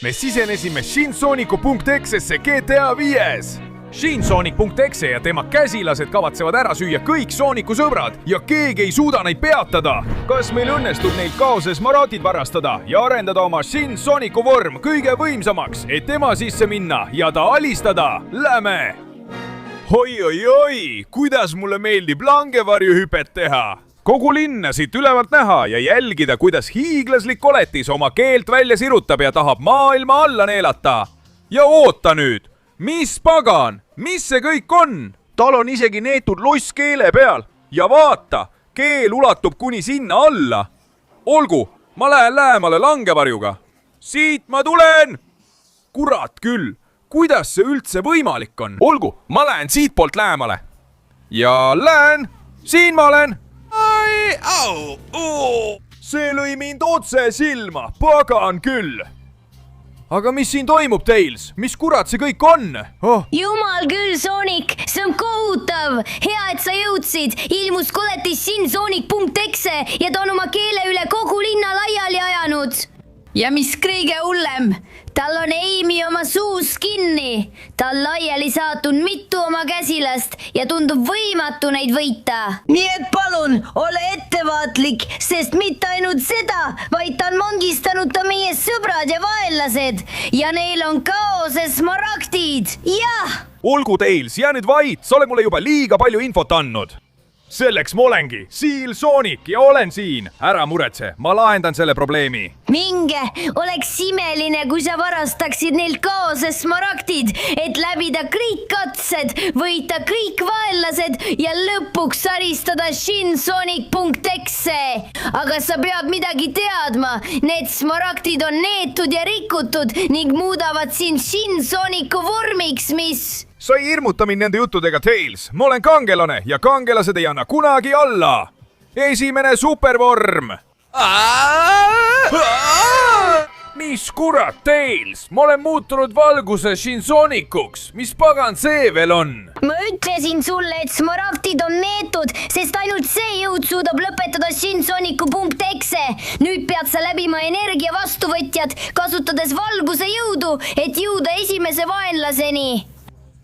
Me sisenesime Shinsonicu.exe-sse GTA 5. Shinsonic.exe ja tema käsilased kavatsevad ära süüa kõik Sooniku sõbrad ja keegi ei suuda neid peatada. Kas meil õnnestub neid kaoses maratid varastada ja arendada oma Shinsonicu vorm kõige võimsamaks, et tema sisse minna ja ta alistada? Lähme! Oi, kuidas mulle meeldib langevarjuhüpet teha! Kogu linna siit ülevalt näha ja jälgida, kuidas hiiglaslik koletis oma keelt välja sirutab ja tahab maailma alla neelata. Ja oota nüüd! Mis pagan? Mis see kõik on? Tal on isegi neetud loss keele peal. Ja vaata, keel ulatub kuni sinna alla. Olgu, ma lähen lähemale langevarjuga. Siit ma tulen! Kurat küll, kuidas see üldse võimalik on? Olgu, ma lähen siitpoolt lähemale. Ja lähen, siin ma olen. See lõi mind otse silma, pagan küll. Aga mis siin toimub, Tails? Mis kurat see kõik on? Jumal küll, Sonic, see on kohutav. Hea, et sa jõudsid. Ilmus koletis Shinsonic.exe ja ta on oma keele üle kogu linna laiali ajanud. Ja mis kõige hullem, tal on Amy oma suus kinni. Ta on laiali saatnud mitu oma käsilast ja tundub võimatu neid võita. Nii et palun, ole ettevaatlik, sest mitte ainult seda, vaid ta on mangistanud ta meie sõbrad ja vaenlased. Ja neil on kaoses smaragdid. Jah! Olgu, Tails, jää nüüd vait, sa oled mulle juba liiga palju infot andnud. Selleks ma olengi, Seal Sonic ja olen siin. Ära muretse, ma lahendan selle probleemi. Minge, oleks imeline, kui sa varastaksid neil kaoses smaragdid, et läbida kõik katsed, võita kõik vaenlased ja lõpuks aristada Shinsonic.exe. Aga sa pead midagi teadma, need smaragdid on neetud ja rikutud ning muudavad sind Shinsonicu vormiks, mis... Sa ei hirmuta mind nende juttudega, Tails. Ma olen kangelane ja kangelased ei anna kunagi alla. Esimene supervorm. Mis kurat, Tails? Ma olen muutunud valguse Shinsonicuks. Mis pagan see veel on? Ma ütlesin sulle, et smaragdid on neetud, sest ainult see jõud suudab lõpetada Shinsonicu.exe. Nüüd pead sa läbima energia vastuvõtjad, kasutades valguse jõudu, et jõuda esimese vaenlaseni.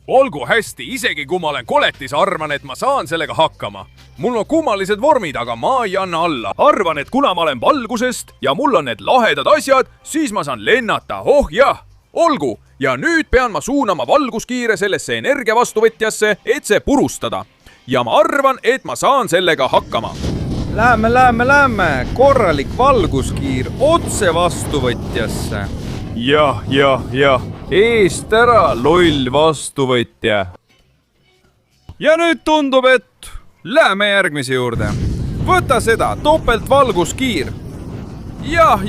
Olgu hästi, isegi kui ma olen koletis, arvan, et ma saan sellega hakkama. Mul on kummalised vormid, aga ma ei anna alla. Arvan, et kuna ma olen valgusest ja mul on need lahedad asjad, siis ma saan lennata. Oh jah, olgu. Ja nüüd pean ma suunama valguskiire sellesse energia vastuvõtjasse, et see purustada. Ja ma arvan, et ma saan sellega hakkama. Lähme. Korralik valguskiir otse vastuvõtjasse. Jah. Eest ära, loll vastuvõtja. Ja nüüd tundub, et lähme järgmise juurde. Võta seda, topelt valguskiir. Jah,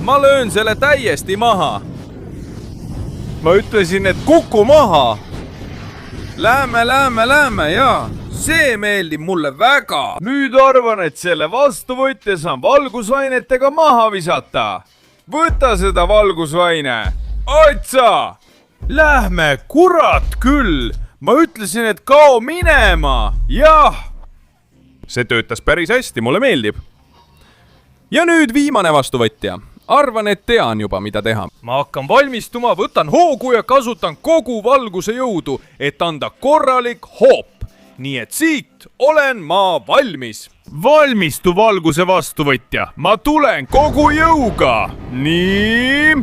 ma löön selle täiesti maha. Ma ütlesin, et kuku maha. Lähme, jaa. See meeldib mulle väga. Nüüd arvan, et selle vastuvõtja saan valgusainetega maha visata. Võta seda valgusvaine. Otsa! Lähme, kurat küll! Ma ütlesin, et kao minema! Jah! See töötas päris hästi, mulle meeldib. Ja nüüd viimane vastuvõtja. Arvan, et tean juba, mida teha. Ma hakkan valmistuma, võtan hoogu ja kasutan kogu valguse jõudu, et anda korralik hoop. Nii et siit olen ma valmis. Valmistu valguse vastuvõtja. Ma tulen kogu jõuga. Nii...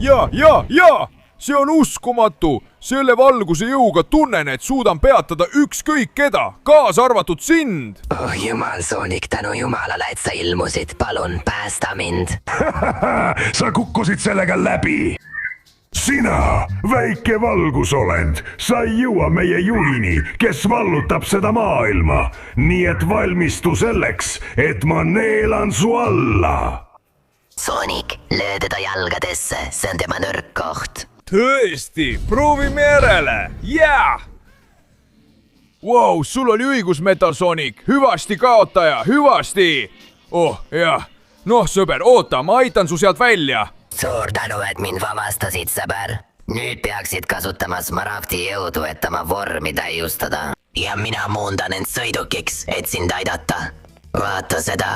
jaa, see on uskumatu. Selle valguse jõuga tunnen, et suudan peatada ükskõik keda, kaasa arvatud sind. Oh jumal, Sonic, tänu jumalale, et sa ilmusid. Palun, päästa mind. Sa kukkusid sellega läbi. Sina, väike valgusolend, sa ei jõua meie juhini, kes vallutab seda maailma. Nii et valmistu selleks, et ma neelan su alla. Sonic, löö teda jalgadesse, see on tema nõrk koht. Tõesti, proovime järele. Jaa! Wow, sul oli õigus, Metal Sonic. Hüvasti kaotaja, hüvasti! Oh, jah. Noh, sõber, oota, ma aitan su sealt välja. Suur tänu, et mind vabastasid, sõber. Nüüd peaksid kasutama smaragdi jõudu, et oma vormi täiustada. Ja mina muundan end sõidukiks, et sind aidata. Vaata seda.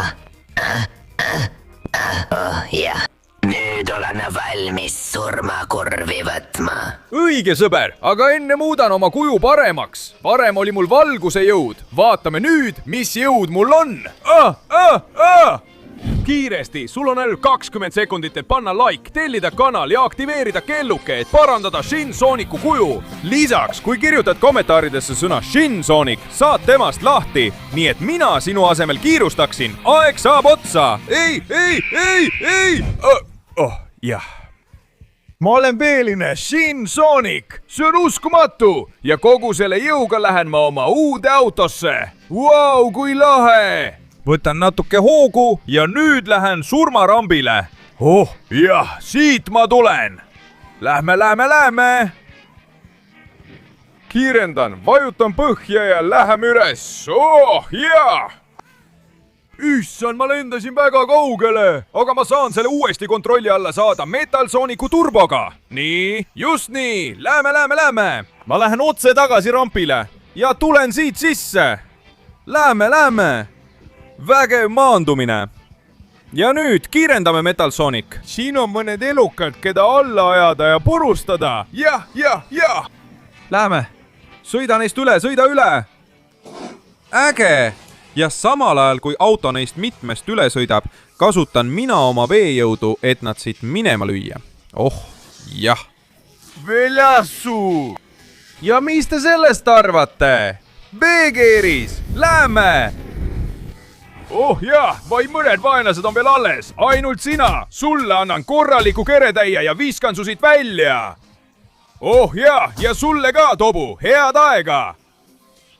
Oh, jah. nüüd olen valmis surmakurvi võtma. õige, sõber, aga enne muudan oma kuju paremaks. varem oli mul valguse jõud. vaatame nüüd, mis jõud mul on. Kiiresti, sul on ainult 20 sekundit, et panna like, tellida kanal ja aktiveerida kelluke, et parandada Shinsonic'u kuju. Lisaks, kui kirjutad kommentaaridesse sõna Shinsonic, saad temast lahti, nii et mina sinu asemel kiirustaksin. Aeg saab otsa. Ei. Jah. Ma olen veeline Shinsonic. See on uskumatu. Ja kogu selle jõuga lähen ma oma uude autosse. Vau, kui lahe. Võtan natuke hoogu ja nüüd lähen surmarambile. Oh, jah, siit ma tulen. Lähme. Kiirendan, vajutan põhja ja läheme üles. Oh, jah. Issand, ma lendasin väga kaugele, aga ma saan selle uuesti kontrolli alla saada Metal Sooniku turboga. Nii, just nii, lähme. Ma lähen otse tagasi rampile ja tulen siit sisse. Lähme. Vägev maandumine. Ja nüüd kiirendame Metal Sonic. Siin on mõned elukad, keda alla ajada ja purustada. Jah. Lähme. Sõida neist üle, Äge. Ja samal ajal, kui auto neist mitmest üle sõidab, kasutan mina oma veejõudu, et nad siit minema lüüa. Oh, jah. Veljasu. Ja mis te sellest arvate? Veekeeris, lähme. Oh jah, vaid mõned vaenlased on veel alles. Ainult sina. Sulle annan korraliku keretäie ja viskan su siit välja. Oh jah, ja sulle ka, Tobu. Head aega.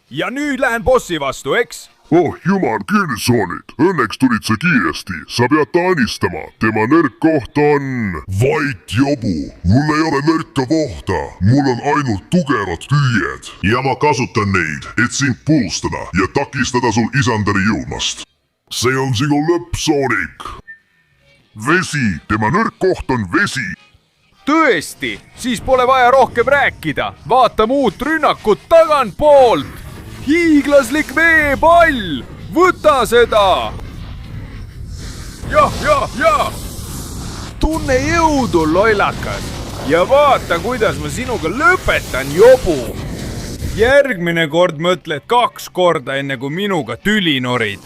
Ja nüüd lähen bossi vastu, eks? Oh jumal küll, Sonic. Õnneks tulid sa kiiresti. Sa pead ta anistama. Tema nõrk koht on... Vait jobu. Mul ei ole nõrka kohta. Mul on ainult tugevad püüed. Ja ma kasutan neid, et sind pulstada ja takistada sul isandari jõudmast. See on sinu lõpp, Sonic. Vesi. Tema nõrk koht on vesi. Tõesti, siis pole vaja rohkem rääkida. Vaatame uut rünnakut tagantpoolt. Hiiglaslik veepall. Võta seda. Jah. Tunne jõudu, lollakas. Ja vaata, kuidas ma sinuga lõpetan, jobu. Järgmine kord mõtled 2 korda, enne kui minuga tüli norid.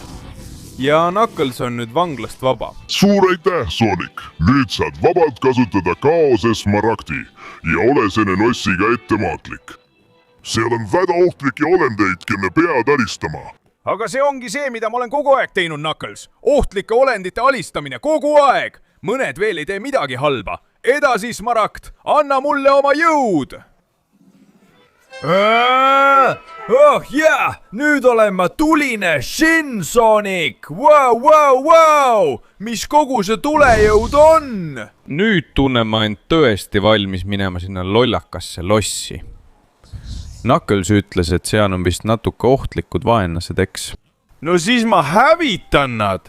Ja Knuckles on nüüd vanglast vaba. Suur aitäh, Sonic. Nüüd saad vabalt kasutada kaose smaragdi ja ole selle nossiga ettevaatlik. Seal on väga ohtlikke olendeid, kelle pead alistama. Aga see ongi see, mida ma olen kogu aeg teinud, Knuckles. Ohtlike olendite alistamine kogu aeg. Mõned veel ei tee midagi halba. Edasi, Smaragd, anna mulle oma jõud. Oh jah, nüüd olen ma tuline Shinsonic. Wow. Mis kogu see tulejõud on? Nüüd tunnen ma end tõesti valmis minema sinna lollakasse lossi. Knuckles ütles, et seal on vist natuke ohtlikud vaenlased, eks. No siis ma hävitan nad,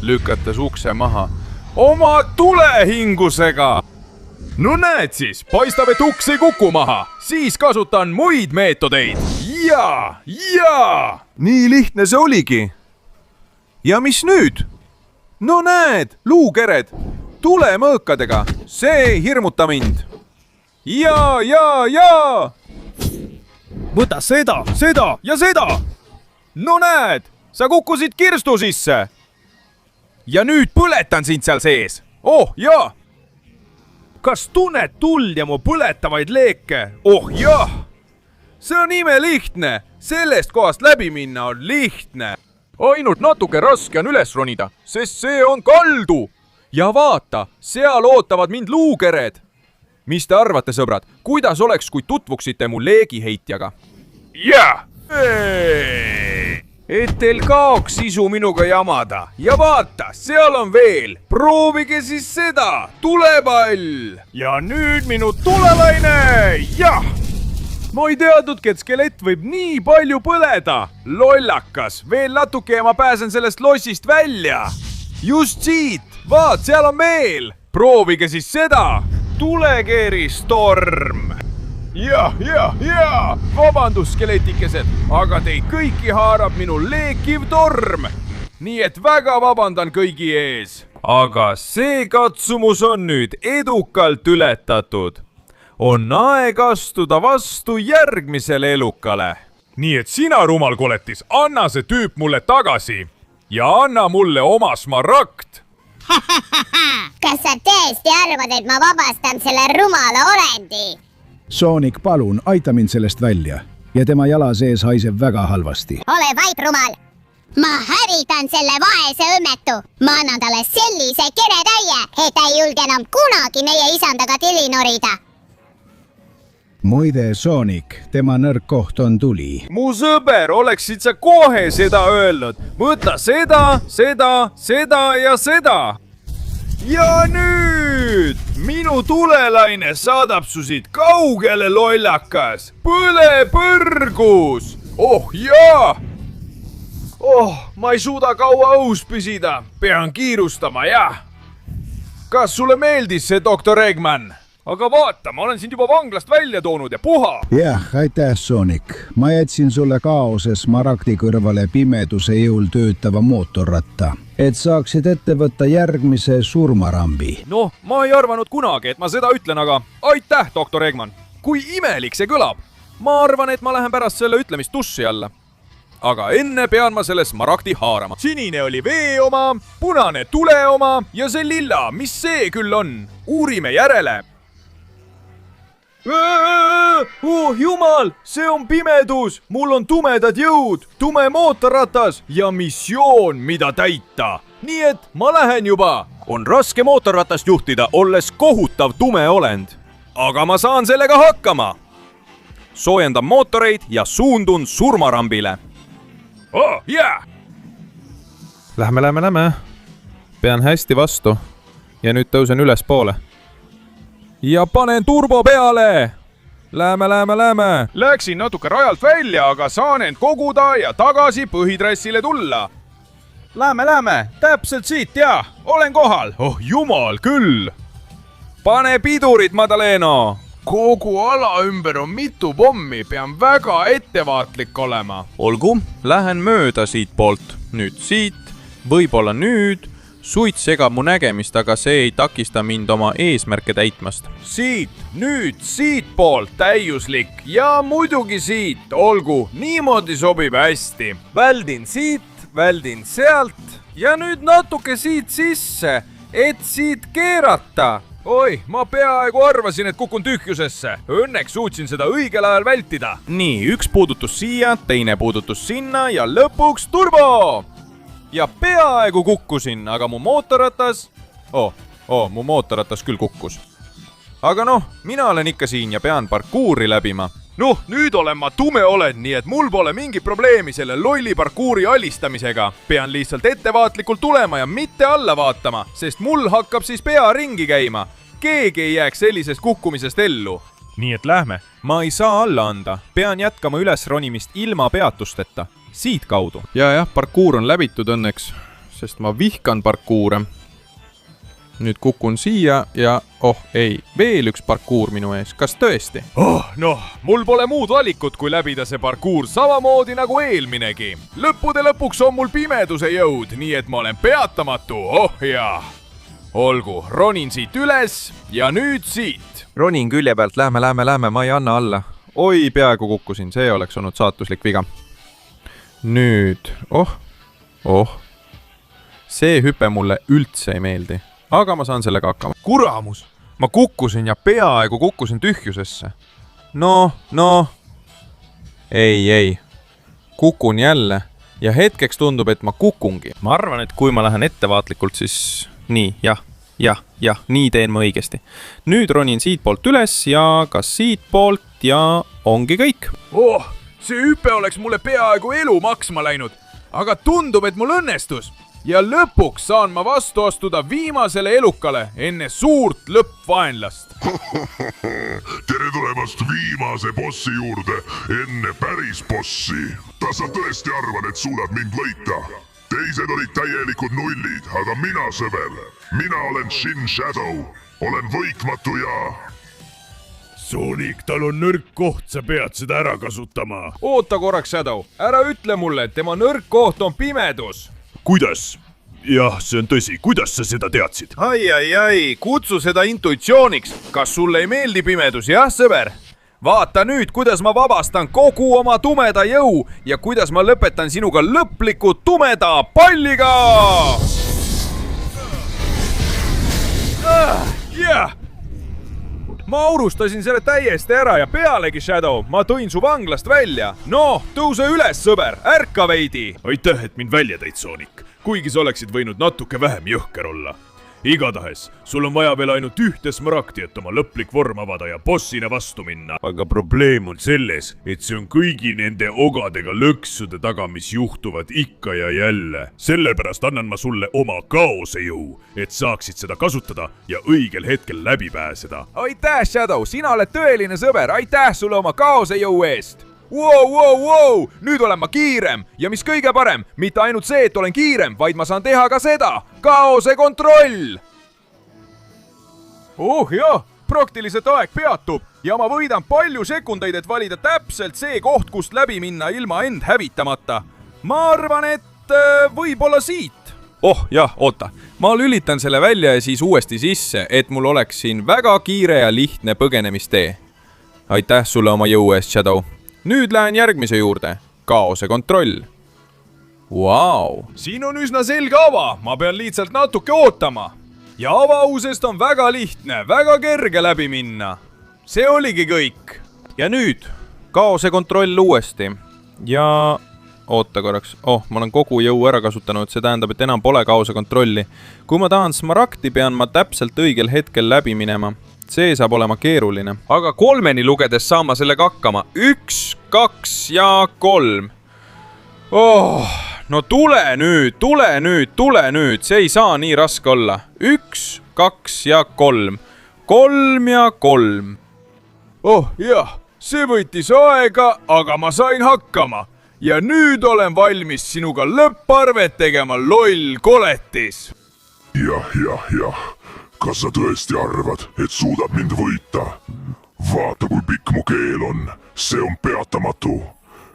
lükates ukse maha. Oma tulehingusega. No näed siis, paistab, et uks ei kuku maha. Siis kasutan muid meetodeid. Ja. Nii lihtne see oligi. Ja mis nüüd? No näed, luukered. Tulemõõkadega. See ei hirmuta mind. Ja. Võta seda ja seda. No näed, sa kukkusid kirstu sisse. Ja nüüd põletan sind seal sees. Oh jaa. Kas tunned tuld ja mu põletavaid leeke? Oh jah. See on imelihtne. Sellest kohast läbi minna on lihtne. Ainult natuke raske on üles ronida, sest see on kaldu. Ja vaata, seal ootavad mind luukered. Mis te arvate, sõbrad? Kuidas oleks, kui tutvuksite mu leegiheitjaga? Jah! Et teil kaoks isu minuga jamada. Ja vaata, seal on veel. Proovige siis seda. Tulepall. Ja nüüd minu tulelaine. Jah! Ma ei teadnudki, et skelett võib nii palju põleda. Lollakas. Veel natuke ja ma pääsen sellest lossist välja. Just siit. Vaat, seal on veel. Proovige siis seda. Tulekeeristorm. Ja. Vabandust, skeletikesed, aga teid kõiki haarab minu leekiv torm. nii et väga vabandan kõigi ees. aga see katsumus on nüüd edukalt ületatud. on aeg astuda vastu järgmisele elukale. nii et sina, rumal koletis, anna see tüüp mulle tagasi ja anna mulle oma smaragd. kas sa tõesti arvad, et ma vabastan selle rumala olendi? Sonic, palun, aita mind sellest välja ja tema jala sees haiseb väga halvasti. ole vait, rumal! ma hävitan selle vaese õnnetu. ma annan talle sellise keretäie, et ta ei julge enam kunagi meie isandaga tili norida. muide, Sonic, tema nõrk koht on tuli. mu sõber, oleksid sa kohe seda öelnud. võta seda, seda, seda ja seda. ja nüüd minu tulelaine saadab su siit kaugele, lollakas. põle põrgus. oh jaa. ma ei suuda kaua õhus püsida. pean kiirustama, jah. kas sulle meeldis see, doktor Eggman? aga vaata, ma olen sind juba vanglast välja toonud ja puha. jah, aitäh, Sonic. ma jätsin sulle kaoses smaragdi kõrvale pimeduse jõul töötava mootorratta, et saaksid ette võtta järgmise surmarambi. noh, ma ei arvanud kunagi, et ma seda ütlen, aga aitäh, doktor Eggman. kui imelik see kõlab. ma arvan, et ma lähen pärast selle ütlemist duši alla. aga enne pean ma selle smaragdi haarama. sinine oli vee oma, punane tule oma ja see lilla, mis see küll on? uurime järele. oh jumal, see on pimedus, mul on tumedad jõud, tume mootorratas ja missioon, mida täita. nii et ma lähen juba. on raske mootorratast juhtida, olles kohutav tume olend. aga ma saan sellega hakkama. soojendan mootoreid ja suundun surmarambile. oh jaa. Lähme. pean hästi vastu ja nüüd tõusen ülespoole. ja panen turbo peale. Läheme. Läksin natuke rajalt välja, aga saan end koguda ja tagasi põhitrassile tulla. Läheme, täpselt siit, jaa, olen kohal. oh jumal küll. pane pidurid, Madaleno. kogu ala ümber on mitu pommi, pean väga ettevaatlik olema. olgu, lähen mööda siitpoolt, nüüd siit, võib-olla nüüd. suits segab mu nägemist, aga see ei takista mind oma eesmärke täitmast. siit, nüüd siitpoolt täiuslik ja muidugi siit, olgu, niimoodi sobib hästi. väldin siit, väldin sealt ja nüüd natuke siit sisse, et siit keerata. oi, ma peaaegu arvasin, et kukun tühjusesse. Õnneks suutsin seda õigel ajal vältida. nii, üks puudutus siia, teine puudutus sinna ja lõpuks turbo! ja peaaegu kukkusin, aga mu mootorratas... mu mootorratas küll kukkus. aga noh, mina olen ikka siin ja pean parkuuri läbima. noh, nüüd olen ma tume olend, nii et mul pole mingit probleemi selle lolli parkuuri alistamisega. pean lihtsalt ettevaatlikult tulema ja mitte alla vaatama, sest mul hakkab siis pea ringi käima. keegi ei jääks sellisest kukkumisest ellu. nii et lähme. ma ei saa alla anda, pean jätkama üles ronimist ilma peatusteta. siitkaudu. jah, parkuur on läbitud õnneks, sest ma vihkan parkuure. nüüd kukun siia ja ei, veel üks parkuur minu ees, kas tõesti? noh, mul pole muud valikut, kui läbida see parkuur samamoodi nagu eelminegi. lõppude lõpuks on mul pimeduse jõud, nii et ma olen peatamatu, jaa. olgu, ronin siit üles ja nüüd siit. ronin külje pealt, lähme, ma ei anna alla. oi, peaaegu kukkusin, see oleks olnud saatuslik viga. nüüd, see hüpe mulle üldse ei meeldi, aga ma saan sellega hakkama. kuramus, ma kukkusin ja peaaegu kukkusin tühjusesse. no. ei, kukun jälle ja hetkeks tundub, et ma kukungi. ma arvan, et kui ma lähen ettevaatlikult, siis nii, jah, nii teen ma õigesti. nüüd ronin siitpoolt üles ja ka siitpoolt ja ongi kõik. see hüpe oleks mulle peaaegu elu maksma läinud, aga tundub, et mul õnnestus. ja lõpuks saan ma vastu astuda viimasele elukale enne suurt lõppvaenlast. tere tulemast viimase bossi juurde enne päris bossi. kas sa tõesti arvad, et suudad mind võita? teised olid täielikud nullid, aga mina, sõber, mina olen Shin Shadow, olen võitmatu ja... Sonic, tal on nõrk koht, sa pead seda ära kasutama. oota korraks, Shadow, ära ütle mulle, et tema nõrk koht on pimedus. kuidas? jah, see on tõsi, kuidas sa seda teadsid? ai, kutsu seda intuitsiooniks. kas sulle ei meeldi pimedus, jah, sõber? vaata nüüd, kuidas ma vabastan kogu oma tumeda jõu ja kuidas ma lõpetan sinuga lõpliku tumeda palliga. ma aurustasin selle täiesti ära ja pealegi, Shadow, ma tõin su vanglast välja. noh, tõuse üles, sõber, ärka veidi. aitäh, et mind välja tõid, Sonic. kuigi sa oleksid võinud natuke vähem jõhker olla. igatahes, sul on vaja veel ainult ühte smaragdi, et oma lõplik vorm avada ja bossina vastu minna. aga probleem on selles, et see on kõigi nende ogadega lõksude taga, mis juhtuvad ikka ja jälle. sellepärast annan ma sulle oma kaosejõu, et saaksid seda kasutada ja õigel hetkel läbi pääseda. aitäh, Shadow, sina oled tõeline sõber, aitäh sulle oma kaosejõu eest. Wow, nüüd olen ma kiirem ja mis kõige parem, mitte ainult see, et olen kiirem, vaid ma saan teha ka seda. Kaose kontroll! jah, praktiliselt aeg peatub ja ma võidan palju sekundeid, et valida täpselt see koht, kust läbi minna ilma end hävitamata. ma arvan, et võib-olla siit. jah, oota. ma lülitan selle välja ja siis uuesti sisse, et mul oleks siin väga kiire ja lihtne põgenemistee. aitäh sulle oma jõu eest, Shadow. nüüd lähen järgmise juurde. Kaose kontroll. Vau. siin on üsna selge ava, ma pean lihtsalt natuke ootama. ja avausest on väga lihtne, väga kerge läbi minna. see oligi kõik. ja nüüd kaose kontroll uuesti. ja oota korraks. ma olen kogu jõu ära kasutanud, see tähendab, et enam pole kaose kontrolli. kui ma tahan smaragdi, pean ma täpselt õigel hetkel läbi minema. see saab olema keeruline. aga 3-ni lugedes saan ma sellega hakkama. 1, 2 ja 3. no tule nüüd, see ei saa nii raske olla. 1, 2 ja 3. 3 ja 3. jah, see võttis aega, aga ma sain hakkama. ja nüüd olen valmis sinuga lõpparvet tegema, loll koletis. jah. kas sa tõesti arvad, et suudad mind võita? vaata, kui pikk mu keel on. see on peatamatu.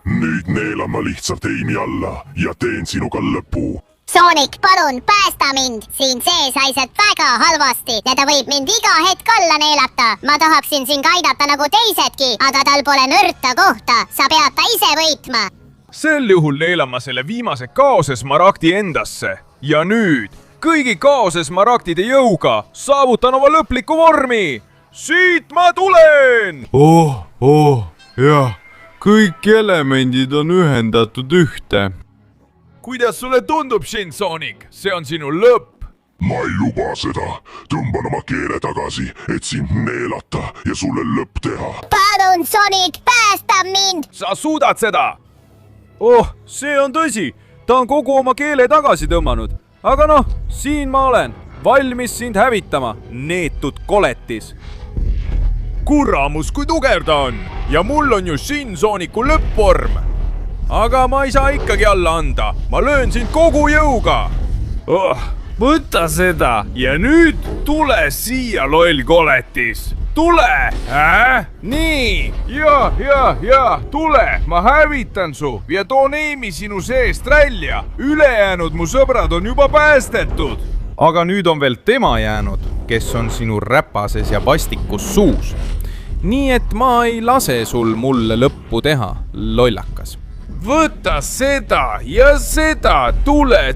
nüüd neelan ma lihtsalt heimi alla ja teen sinuga lõpu. Sonic, palun päästa mind. siin sees haiseb väga halvasti ja ta võib mind iga hetk alla neelata. ma tahaksin sind aidata nagu teisedki, aga tal pole nõrta kohta. sa pead ta ise võitma. sel juhul neelan ma selle viimase kaose smaragdi endasse. ja nüüd kõigi kaose smaragdide jõuga saavutan oma lõpliku vormi. siit ma tulen! jah, kõik elemendid on ühendatud ühte. kuidas sulle tundub, Shin Sonic? see on sinu lõpp. ma ei luba seda. tõmban oma keele tagasi, et sind neelata ja sulle lõpp teha. palun, Sonic, päästa mind! sa suudad seda! see on tõsi. ta on kogu oma keele tagasi tõmmanud. aga noh, siin ma olen, valmis sind hävitama, neetud koletis. kuramus, kui tugev ta on ja mul on ju Shin Sonicu lõppvorm. aga ma ei saa ikkagi alla anda, ma löön sind kogu jõuga. võta seda ja nüüd tule siia, loll koletis. tule, nii, ja, tule, ma hävitan su ja toon Eimi sinu seest välja. ülejäänud mu sõbrad on juba päästetud. aga nüüd on veel tema jäänud, kes on sinu räpases ja vastikus suus. nii et ma ei lase sul mulle lõppu teha, lollakas. võta seda ja seda, tule,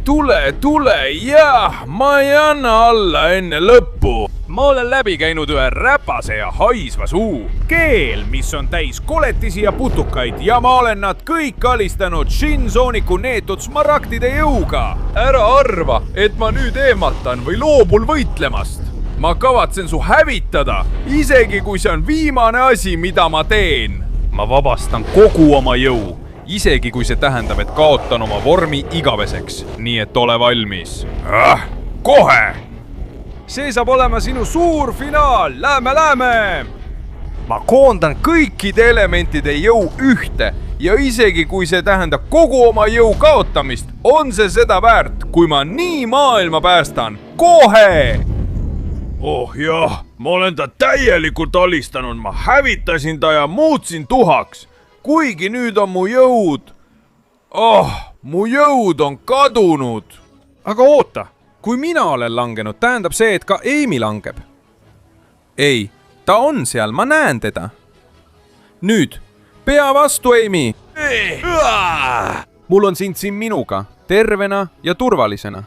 jah, ma ei anna alla enne lõppu. ma olen läbi käinud ühe räpase ja haisva suu. keel, mis on täis koletisi ja putukaid ja ma olen nad kõik alistanud Shin Sonicu neetud smaragdide jõuga. ära arva, et ma nüüd eematan või loobun võitlemast. ma kavatsen su hävitada, isegi kui see on viimane asi, mida ma teen. ma vabastan kogu oma jõu, isegi kui see tähendab, et kaotan oma vormi igaveseks. nii et ole valmis. kohe! see saab olema sinu suur finaal, lähme! ma koondan kõikide elementide jõu ühte ja isegi kui see tähendab kogu oma jõu kaotamist, on see seda väärt, kui ma nii maailma päästan. kohe! jah, ma olen ta täielikult alistanud, ma hävitasin ta ja muutsin tuhaks. kuigi nüüd on mu jõud on kadunud. aga oota, kui mina olen langenud, tähendab see, et ka Amy langeb. ei, ta on seal, ma näen teda. nüüd, pea vastu, Amy! mul on sind siin minuga, tervena ja turvalisena.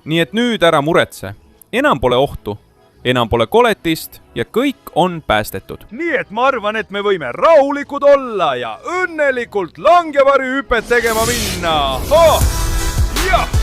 nii et nüüd ära muretse, enam pole ohtu, enam pole koletist ja kõik on päästetud. nii et ma arvan, et me võime rahulikud olla ja õnnelikult langevarjuhüpet tegema minna. Jah!